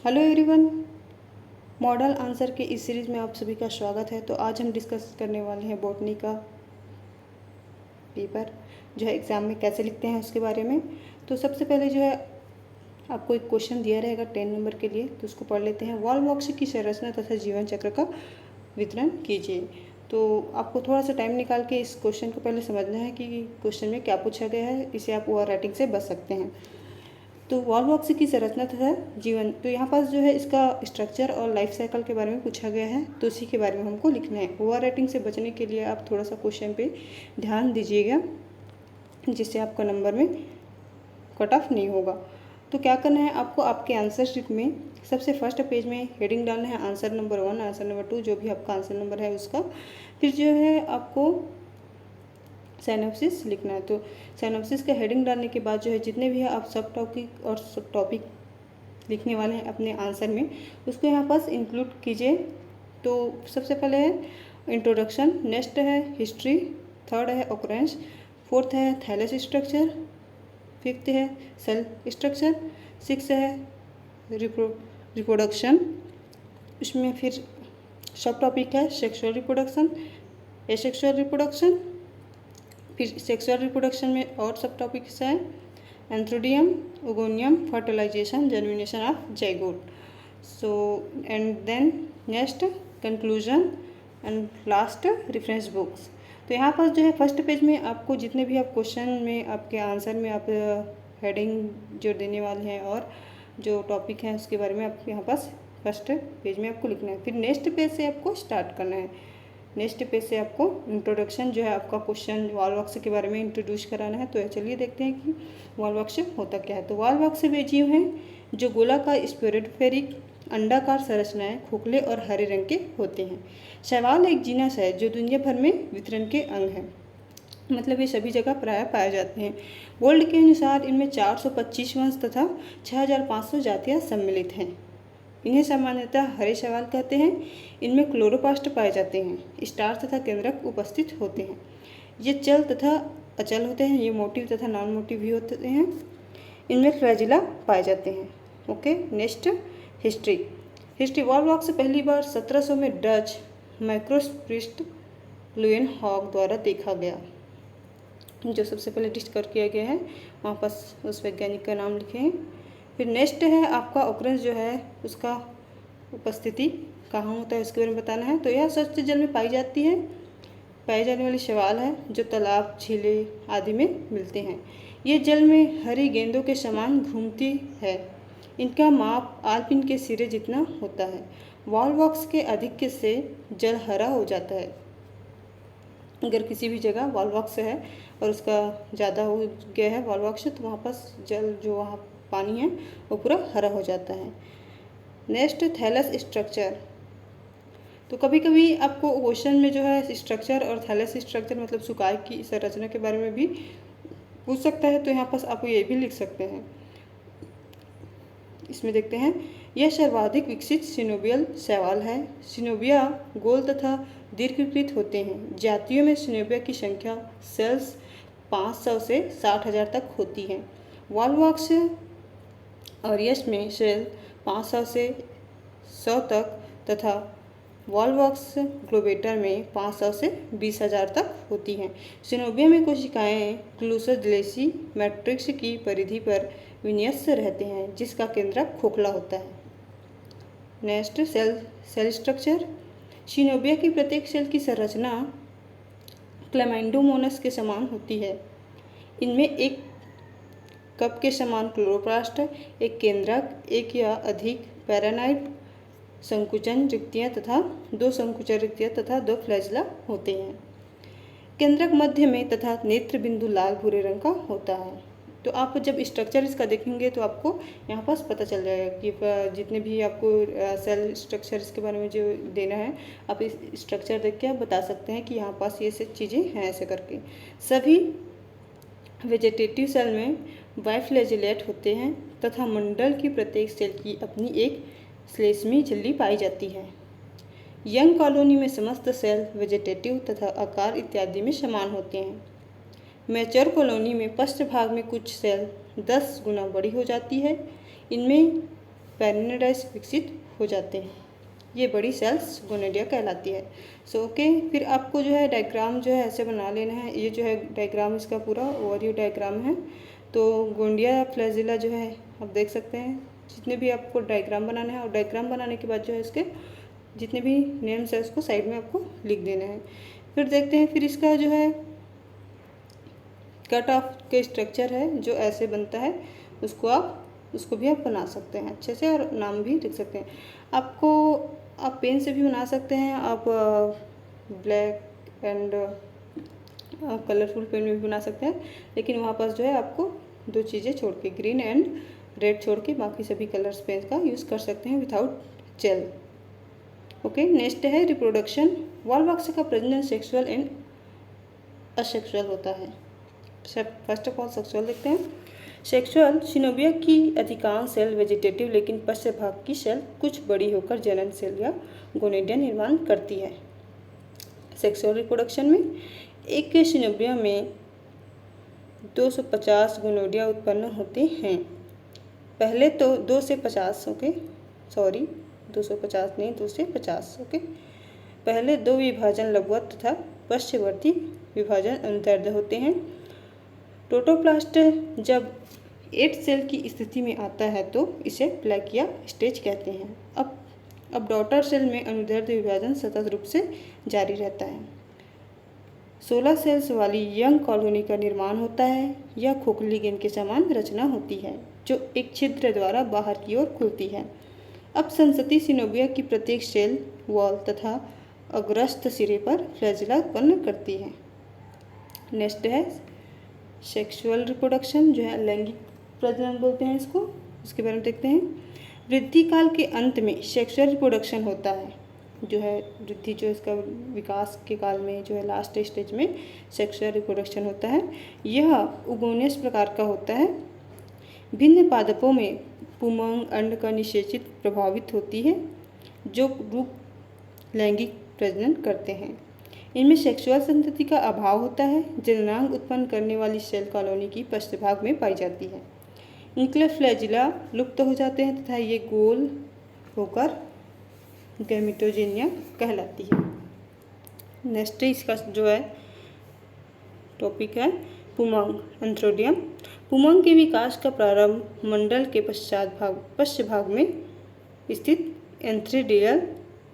Hello everyone, model answer के इस series में आप सभी का स्वागत है। तो आज हम डिस्कस करने वाले हैं बॉटनी का पेपर जो है एग्ज़ाम में कैसे लिखते हैं उसके बारे में। तो सबसे पहले जो है आपको एक क्वेश्चन दिया रहेगा 10 नंबर के लिए, तो उसको पढ़ लेते हैं। वॉलबॉक्स की संरचना तथा जीवन चक्र का वितरण कीजिए। तो आपको थोड़ा सा टाइम निकाल के इस क्वेश्चन को पहले समझना है कि क्वेश्चन में क्या पूछा गया है, इसे आप ओवर राइटिंग से बच सकते हैं। तो वॉलबॉक्स की संरचना तथा जीवन, तो यहाँ पास जो है इसका स्ट्रक्चर और लाइफ साइकिल के बारे में पूछा गया है, तो उसी के बारे में हमको लिखना है। ओवर राइटिंग से बचने के लिए आप थोड़ा सा क्वेश्चन पे ध्यान दीजिएगा, जिससे आपका नंबर में कट ऑफ नहीं होगा। तो क्या करना है आपको, आपके आंसर शीट में सबसे फर्स्ट पेज में हेडिंग डालना है आंसर नंबर 1, आंसर नंबर 2, जो भी आपका आंसर नंबर है उसका। फिर जो है आपको साइनॉप्सिस लिखना है। तो साइनॉप्सिस का हेडिंग डालने के बाद जो है जितने भी आप सब टॉपिक और सब टॉपिक लिखने वाले हैं अपने आंसर में, उसको यहाँ पास इंक्लूड कीजिए। तो सबसे पहले है इंट्रोडक्शन, नेक्स्ट है हिस्ट्री, थर्ड है ऑकरेंस, फोर्थ है थैलेस स्ट्रक्चर, फिफ्थ है सेल स्ट्रक्चर, सिक्स है रिप्रोडक्शन, उसमें फिर सब टॉपिक है सेक्सुअल रिप्रोडक्शन, एसेक्सुअल रिप्रोडक्शन, फिर सेक्सुअल रिप्रोडक्शन में और सब टॉपिक्स हैं antheridium, oogonium, fertilization, germination of zygote. So and then next conclusion and last reference books. तो यहाँ पर जो है फर्स्ट पेज में आपको जितने भी आप क्वेश्चन में आपके आंसर में आप हेडिंग जो देने वाले हैं और जो टॉपिक हैं उसके बारे में आप यहाँ पास फर्स्ट पेज में आपको लिखना है। फिर नेक्स्ट पेज से आपको स्टार्ट करना है। नेक्स्ट पेज से आपको इंट्रोडक्शन जो है आपका क्वेश्चन वॉलबॉक्स के बारे में इंट्रोड्यूस कराना है। तो चलिए देखते हैं कि वॉलबॉक्स होता क्या है। तो वॉलबॉक्स वे जीव हैं जो गोलाकार स्पोरेटोफेरिक अंडाकार संरचनाएं खोखले और हरे रंग के होते हैं। शैवाल एक जीनस है जो दुनिया भर में वितरण के अंग है, मतलब ये सभी जगह प्रायः पाए जाते हैं। वर्ल्ड के अनुसार इनमें 425 वंश तथा 6500 जातियाँ सम्मिलित हैं। इन्हें सामान्यतः हरे शैवाल कहते हैं। इनमें क्लोरोप्लास्ट पाए जाते हैं। स्टार्च तथा केंद्रक उपस्थित होते हैं। ये चल तथा अचल होते हैं। ये मोटिव तथा नॉन मोटिव भी होते हैं। इनमें फ्लैजिला पाए जाते हैं। ओके, नेक्स्ट हिस्ट्री वॉलबॉक्स पहली बार 1700 में डच माइक्रोस्प्रिस्ट लुएन हॉग द्वारा देखा गया, जो सबसे पहले डिस्कवर किया गया है। वहाँ पास उस वैज्ञानिक का नाम लिखे हैं। फिर नेक्स्ट है आपका ऑकरेंस जो है उसका उपस्थिति कहाँ होता है उसके बारे में बताना है। तो यह स्वच्छ जल में पाई जाने वाली शैवाल है जो तालाब, झीलें आदि में मिलते हैं। ये जल में हरी गेंदों के समान घूमती है। इनका माप आलपिन के सिरे जितना होता है। वॉलबॉक्स के अधिक से जल हरा हो जाता है। अगर किसी भी जगह वॉलबॉक्स है और उसका ज़्यादा हो गया है वॉलबॉक्स, तो वहाँ पास जल जो वहाँ पानी है वो पूरा हरा हो जाता है। Next thallus structure. तो कभी कभी आपको क्वेश्चन में जो है स्ट्रक्चर और थैलस स्ट्रक्चर मतलब सुकाय की संरचना के बारे में भी पूछ सकता है, तो यहाँ पास आप ये भी लिख सकते हैं। इसमें देखते हैं, यह सर्वाधिक विकसित सिनोबियल शैवाल है। सिनोबिया गोल तथा दीर्घकृत होते हैं। जातियों में सिनोबिया की संख्या सेल्स 500 से 60,000 तक होती है। वॉलबॉक्स और यश में सेल 500 से 100 तक तथा वॉलबॉक्स ग्लोबेटर में 500 से 20,000 तक होती हैं। सिनोबिया में कोशिकाएं क्लूसोडलेसी मैट्रिक्स की परिधि पर विन्यस्त रहते हैं, जिसका केंद्रक खोखला होता है। Next cell structure. सिनोबिया की प्रत्येक सेल की संरचना क्लेमाइडोमोनस के समान होती है। इनमें एक कप के समान क्लोरोप्लास्ट, एक केंद्रक, एक या अधिक पैरानाइड संकुचन रिक्तियाँ तथा 2 संकुचन रिक्तियाँ तथा 2 फ्लैजिला होते हैं। केंद्रक मध्य में तथा नेत्र बिंदु लाल भूरे रंग का होता है। तो आप जब स्ट्रक्चर इसका देखेंगे तो आपको यहाँ पास पता चल जाएगा कि जितने भी आपको सेल स्ट्रक्चर इसके बारे में जो देना है, आप इस स्ट्रक्चर देख के आप बता सकते हैं कि यहाँ पास ये सब चीज़ें हैं ऐसे करके। सभी वेजिटेटिव सेल में बाइफ्लैजिलेट होते हैं तथा मंडल की प्रत्येक सेल की अपनी एक श्लेष्मी झिल्ली पाई जाती है। यंग कॉलोनी में समस्त सेल वेजिटेटिव तथा आकार इत्यादि में समान होते हैं। मैच्योर कॉलोनी में पश्च भाग में कुछ सेल 10 गुना बड़ी हो जाती है। इनमें पैरानिडाइज विकसित हो जाते हैं। ये बड़ी सेल्स गोनेडिया कहलाती है। सो ओके, फिर आपको जो है डायग्राम जो है ऐसे बना लेना है। ये जो है डायग्राम इसका पूरा ओवरव्यू डायग्राम है। तो गोंडिया फ्लैजिला जो है आप देख सकते हैं, जितने भी आपको डायग्राम बनाना है, और डायग्राम बनाने के बाद जो है इसके जितने भी नेम्स है उसको साइड में आपको लिख देना है। फिर देखते हैं, फिर इसका जो है कट ऑफ के स्ट्रक्चर है जो ऐसे बनता है, उसको भी आप बना सकते हैं अच्छे से, और नाम भी लिख सकते हैं। आप पेन से भी बना सकते हैं, आप ब्लैक एंड कलरफुल पेन में भी बना सकते हैं, लेकिन वहाँ पास जो है आपको दो चीज़ें छोड़ के, ग्रीन एंड रेड छोड़ के बाकी सभी कलर्स पेन का यूज़ कर सकते हैं विदाउट जेल। ओके, नेक्स्ट है रिप्रोडक्शन। वॉल्वॉक्स का प्रजनन सेक्सुअल एंड असेक्सुअल होता है। फर्स्ट ऑफ ऑल सेक्सुअल देखते हैं। सेक्सुअल सिनोविया की अधिकांश सेल वेजिटेटिव, लेकिन पश्च भाग की सेल कुछ बड़ी होकर जनन सेल या गोनेडिया निर्माण करती है। सेक्सुअल रिप्रोडक्शन में एक सिनोविया में 250 गोनोडिया उत्पन्न होते हैं। पहले तो 2 से 50, ओके सॉरी 250 नहीं 2 से 50, ओके। पहले 2 विभाजन लघुवत तथा पश्चवर्ती विभाजन अनुदैर्ध्य होते हैं। प्रोटोप्लास्ट जब 8 सेल की स्थिति में आता है तो इसे प्लेकिया स्टेज कहते हैं। अब डॉटर सेल में अनुदैर्ध्य विभाजन सतत रूप से जारी रहता है। 16 सेल्स वाली यंग कॉलोनी का निर्माण होता है। यह खोखली गेंद के समान रचना होती है जो एक छिद्र द्वारा बाहर की ओर खुलती है। अब संतति सिनोविया की प्रत्येक सेल वॉल तथा अग्रस्त सिरे पर फ्लैजिला उत्पन्न करती है। नेक्स्ट है सेक्सुअल रिप्रोडक्शन, जो है लैंगिक प्रजनन बोलते हैं इसको, इसके बारे में देखते हैं। वृद्धि काल के अंत में सेक्सुअल रिप्रोडक्शन होता है, जो है वृद्धि जो इसका विकास के काल में जो है लास्ट स्टेज में सेक्सुअल रिप्रोडक्शन होता है। यह उगोनियस प्रकार का होता है। भिन्न पादपों में पुंमंग अंड का निषेचित प्रभावित होती है जो रूप लैंगिक प्रजनन करते हैं। इनमें सेक्सुअल संतति का अभाव होता है। जननांग उत्पन्न करने वाली सेल कॉलोनी की पश्चभाग में पाई जाती है। इनके फ्लैजिला लुप्त हो जाते हैं तथा ये गोल होकर गैमेटोजेनिया कहलाती है। नेक्स्ट इसका जो है टॉपिक है पुंमंग एंथ्रोडियम। पुंमंग के विकास का प्रारंभ मंडल के पश्च भाग में स्थित एंथ्रीडियल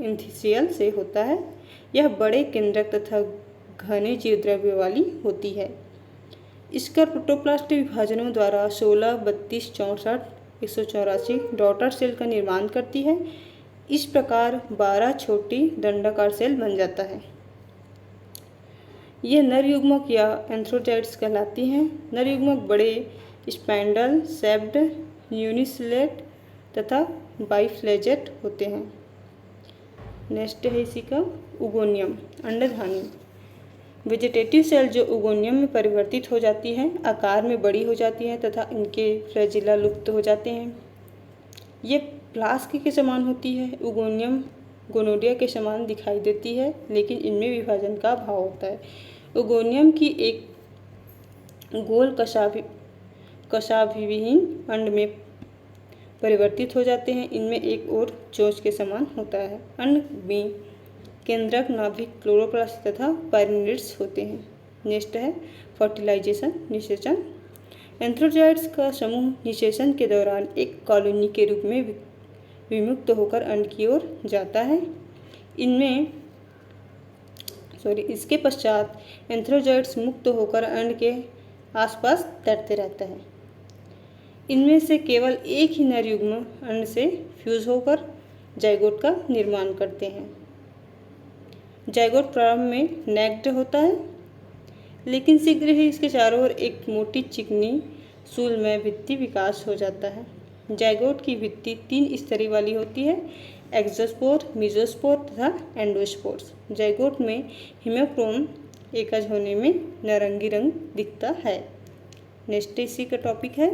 एंथीसियल से होता है। यह बड़े केंद्रक तथा घने जीवद्रव्य वाली होती है। इसका प्रोटोप्लास्ट विभाजनों द्वारा 16, 32, 64, 184 डॉटर सेल का निर्माण करती है। इस प्रकार 12 छोटी दंडाकार सेल बन जाता है। यह नर युग्मक या एंथ्रोजाइड्स कहलाती हैं। नर युग्मक बड़े स्पैंडल सेप्ड यूनिसेलेट तथा बाइफ्लेजेट होते हैं। नेक्स्ट है इसी का उगोनियम अंडधानी। वेजिटेटिव सेल जो उगोनियम में परिवर्तित हो जाती है, आकार में बड़ी हो जाती है तथा इनके फ्लैजिला लुप्त हो जाते हैं। ये फ्लास्क के समान होती है। उगोनियम गोनोडिया के समान दिखाई देती है, लेकिन इनमें विभाजन का अभाव होता है। उगोनियम की एक गोल कशाभिविहीन अंड में परिवर्तित हो जाते हैं। इनमें एक और चोंच के समान होता है। अंड में केंद्रक, नाभिक, क्लोरोप्लास्ट तथा पैरानिड्स होते हैं। नेक्स्ट है फर्टिलाइजेशन निषेचन। एंथ्रोजाइड्स का समूह निषेचन के दौरान एक कॉलोनी के रूप में विमुक्त होकर अंड की ओर जाता है। इसके पश्चात एंथ्रोजाइड्स मुक्त होकर अंड के आसपास तैरते रहता है। इनमें से केवल एक ही नर युग्म अंड से फ्यूज होकर जाइगोट का निर्माण करते हैं। जाइगोट प्रारंभ में नेक्ड होता है, लेकिन शीघ्र ही इसके चारों ओर एक मोटी चिकनी शूलमय भित्ति विकास हो जाता है। जाइगोट की भित्ति 3 स्तरीय वाली होती है, एक्सोस्पोर, मीजोस्पोर तथा एंडोस्पोर्स। जाइगोट में हीमोक्रोम एकज होने में नारंगी रंग दिखता है। नेक्स्ट इसी का टॉपिक है,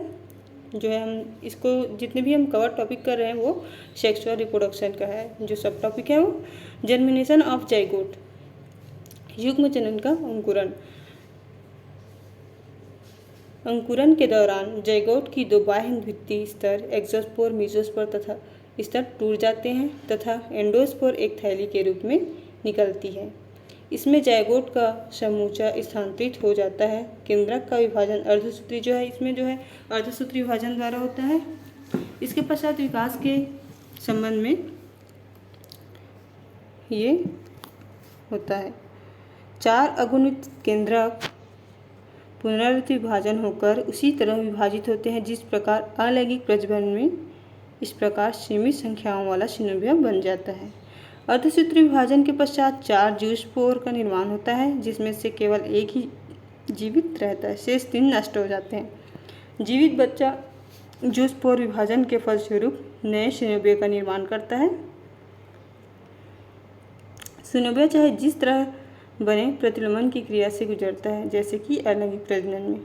जो है हम इसको जितने भी हम कवर टॉपिक कर रहे हैं वो सेक्सुअल रिप्रोडक्शन का है। जो सब टॉपिक है वो जर्मिनेशन ऑफ जाइगोट, युग्म जनन का अंकुरण। अंकुरण के दौरान ज़ायगोट की 2 बाह्य भित्ति स्तर एक्सोस्पोर, मीजोस्पोर तथा स्तर टूट जाते हैं तथा एंडोस्पोर एक थैली के रूप में निकलती है। इसमें ज़ायगोट का समूचा स्थानांतरित हो जाता है। केंद्रक का विभाजन अर्धसूत्री जो है, इसमें जो है अर्धसूत्री विभाजन द्वारा होता है। इसके पश्चात विकास के संबंध में ये होता है। 4 अगुणित केंद्रक पुनरावृत्ति विभाजन होकर उसी तरह विभाजित होते हैं जिस प्रकार अलैंगिक प्रजनन में इस प्रकार सीमित संख्याओं वाला सिनोबिया बन जाता है। अर्धसूत्री विभाजन के पश्चात 4 जूस्पोर का निर्माण होता है जिसमें से केवल एक ही जीवित रहता है, शेष 3 नष्ट हो जाते हैं। जीवित बच्चा जूस्पोर विभाजन के फलस्वरूप नए सिनोबिया का निर्माण करता है। सिनोबिया चाहे जिस तरह बने प्रतिलोमन की क्रिया से गुजरता है, जैसे कि अलैंगिक प्रजनन में।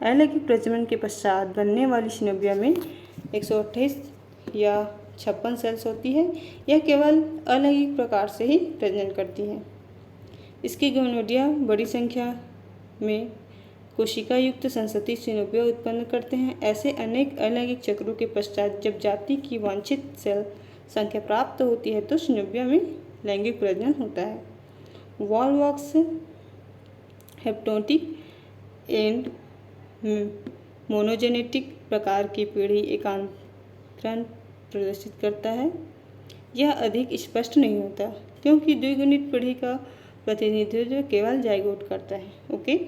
अलैंगिक प्रजनन के पश्चात बनने वाली सिनोबिया में 128 या 56 सेल्स होती है। यह केवल अलैंगिक प्रकार से ही प्रजनन करती है। इसकी गोनोडिया बड़ी संख्या में कोशिका युक्त संसति सिनोबिया उत्पन्न करते हैं। ऐसे अनेक अलैंगिक चक्रों के पश्चात जब जाति की वांछित सेल संख्या प्राप्त होती है तो सिनोबिया में लैंगिक प्रजनन होता है। वॉलवॉक्स हेप्टोटिक एंड मोनोजेनेटिक प्रकार की पीढ़ी एकांतरण प्रदर्शित करता है। यह अधिक स्पष्ट नहीं होता क्योंकि द्विगुणित पीढ़ी का प्रतिनिधित्व केवल ज़ायगोट करता है। ओके,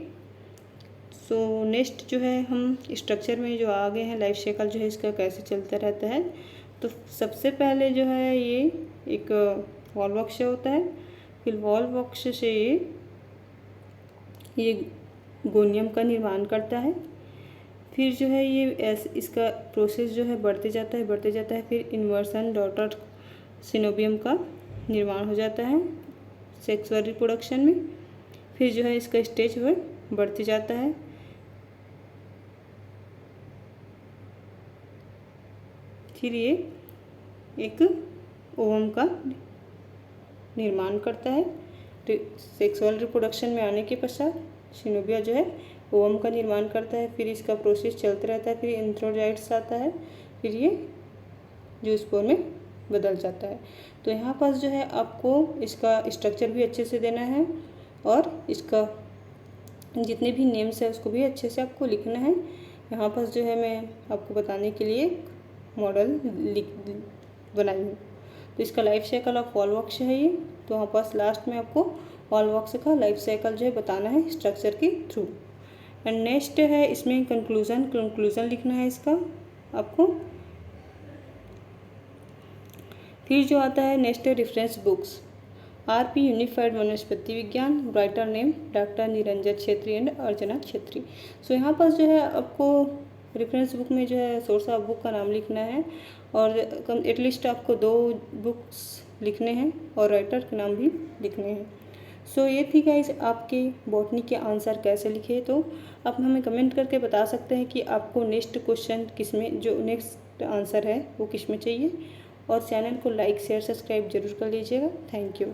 सो नेक्स्ट जो है हम स्ट्रक्चर में जो आगे हैं लाइफ साइकिल जो है इसका कैसे चलता रहता है। तो सबसे पहले जो है ये एक वॉलवॉक्स होता है, फिर वॉलवॉक्स से ये गोनियम का निर्माण करता है। फिर जो है ये इसका प्रोसेस जो है बढ़ते जाता है फिर इन्वर्सन डॉटर सिनोबियम का निर्माण हो जाता है सेक्सुअल रिप्रोडक्शन में। फिर जो है इसका स्टेज जो है बढ़ते जाता है। फिर ये एक ओवम का निर्माण करता है। सेक्सुअल रिप्रोडक्शन में आने के पश्चात सिनोबिया जो है ओवम का निर्माण करता है। फिर इसका प्रोसेस चलता रहता है। फिर एंथ्रोजाइट्स आता है, फिर ये जूस्पोर में बदल जाता है। तो यहाँ पास जो है आपको इसका स्ट्रक्चर भी अच्छे से देना है और इसका जितने भी नेम्स है उसको भी अच्छे से आपको लिखना है। यहाँ पास जो है मैं आपको बताने के लिए मॉडल बनाई हूँ। तो इसका लाइफ साइकिल ऑफ वॉलवॉक्स है ये। तो वहाँ पास लास्ट में आपको वॉलवॉक्स का लाइफ साइकिल जो है बताना है स्ट्रक्चर के थ्रू। एंड नेक्स्ट है इसमें कंक्लूजन लिखना है इसका आपको। फिर जो आता है नेक्स्ट है रेफरेंस बुक्स। आरपी यूनिफाइड वनस्पति विज्ञान, writer name doctor Niranjan Chhetri and Archana Chhetri. So यहाँ पास जो है आपको रेफरेंस बुक में जो है सोर्स ऑफ बुक का नाम लिखना है और एटलीस्ट आपको 2 बुक्स लिखने हैं और राइटर के नाम भी लिखने हैं। सो ये थी गाइस आपके बॉटनी के आंसर कैसे लिखे। तो आप हमें कमेंट करके बता सकते हैं कि आपको नेक्स्ट क्वेश्चन किस में जो नेक्स्ट आंसर है वो किस में चाहिए। और चैनल को लाइक शेयर सब्सक्राइब जरूर कर लीजिएगा। Thank you.